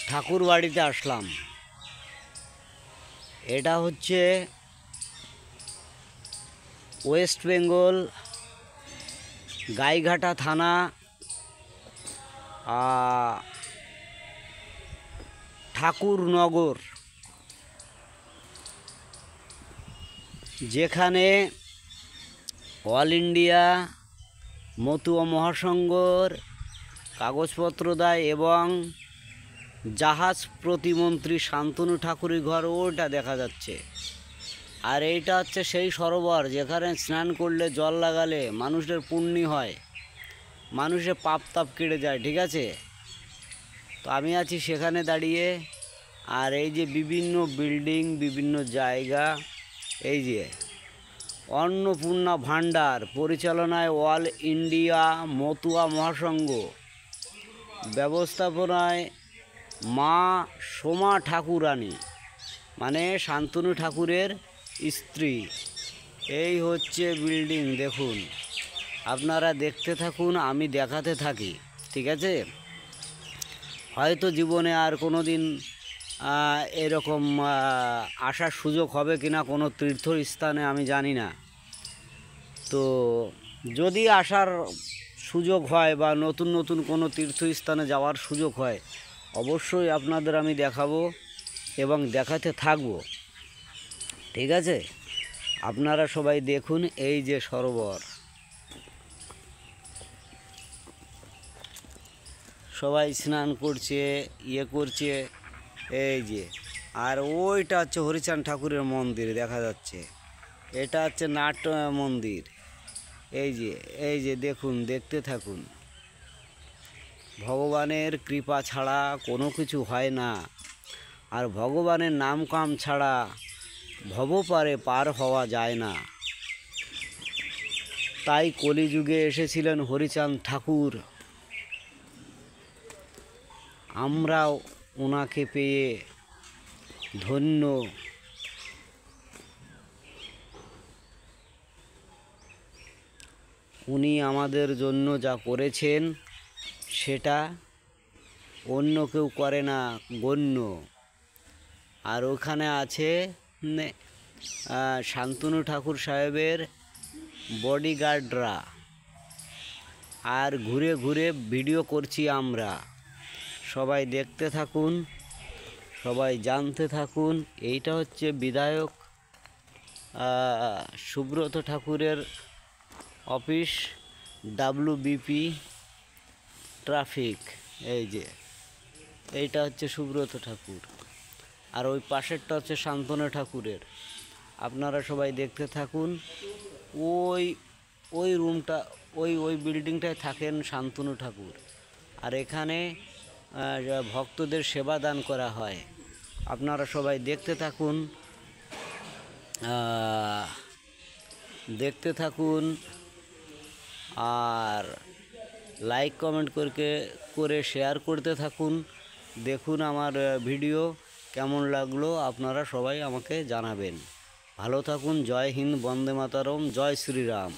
ঠাকুর বাড়িতে আসলাম। এটা হচ্ছে ওয়েস্ট বেঙ্গল গাইঘাটা থানা ঠাকুরনগর, যেখানে অল ইন্ডিয়া মতুয়া মহাসংঘর কাগজপত্র দেয় এবং জাহাজ প্রতিমন্ত্রী শান্তনু ঠাকুরের ঘর ওটা দেখা যাচ্ছে। আর এইটা হচ্ছে সেই সরোবর যেখানে স্নান করলে জল লাগালে মানুষের পুণ্যি হয়, মানুষের পাপ তাপ কেটে যায়। ঠিক আছে, তো আমি আছি সেখানে দাঁড়িয়ে। আর এই যে বিভিন্ন বিল্ডিং, বিভিন্ন জায়গা, এই যে অন্নপূর্ণা ভাণ্ডার পরিচালনায় অল ইন্ডিয়া মতুয়া মহাসংঘ, ব্যবস্থাপনায় মা সোমা ঠাকুরানী, মানে শান্তনু ঠাকুরের স্ত্রী। এই হচ্ছে বিল্ডিং, দেখুন, আপনারা দেখতে থাকুন, আমি দেখাতে থাকি। ঠিক আছে, হয়তো জীবনে আর কোনো দিন এরকম আসার সুযোগ হবে কি না কোনো তীর্থস্থানে আমি জানি না। তো যদি আসার সুযোগ হয় বা নতুন নতুন কোনো তীর্থস্থানে যাওয়ার সুযোগ হয়, অবশ্যই আপনাদের আমি দেখাবো এবং দেখাতে থাকবো। ঠিক আছে, আপনারা সবাই দেখুন। এই যে সরোবর, সবাই স্নান করছে, করছে, এই যে। আর ওইটা হচ্ছে হরিচাঁদ ঠাকুরের মন্দির দেখা যাচ্ছে, এটা হচ্ছে নাট্য মন্দির। এই যে দেখুন, দেখতে থাকুন। ভগবানের কৃপা ছাড়া কোনো কিছু হয় না, আর ভগবানের নাম কাম ছাড়া ভবপারে পার হওয়া যায় না। তাই কলিযুগে এসেছিলেন হরিচাঁদ ঠাকুর। আমরাও ওনাকে পেয়ে ধন্য। উনি আমাদের জন্য যা করেছেন সেটা অন্য কেউ করে না, গণ্য। আর ওখানে আছে শান্তনু ঠাকুর সাহেবের বডিগার্ডরা। আর ঘুরে ঘুরে ভিডিও করছি আমরা। সবাই দেখতে থাকুন, সবাই জানতে থাকুন। এইটা হচ্ছে বিধায়ক সুব্রত ঠাকুরের অফিস, WBP ট্রাফিক। এই যে এইটা হচ্ছে সুব্রত ঠাকুর, আর ওই পাশেরটা হচ্ছে শান্তনু ঠাকুরের। আপনারা সবাই দেখতে থাকুন। ওই রুমটা, ওই বিল্ডিংটায় থাকেন শান্তনু ঠাকুর। আর এখানে ভক্তদের সেবা দান করা হয়। আপনারা সবাই দেখতে থাকুন, দেখতে থাকুন, আর লাইক কমেন্ট করে শেয়ার করতে থাকুন। দেখুন আমার ভিডিও কেমন লাগলো, আপনারা সবাই আমাকে জানাবেন। ভালো থাকুন। জয় হিন্দ, বন্দে মাতরম, জয় শ্রীরাম।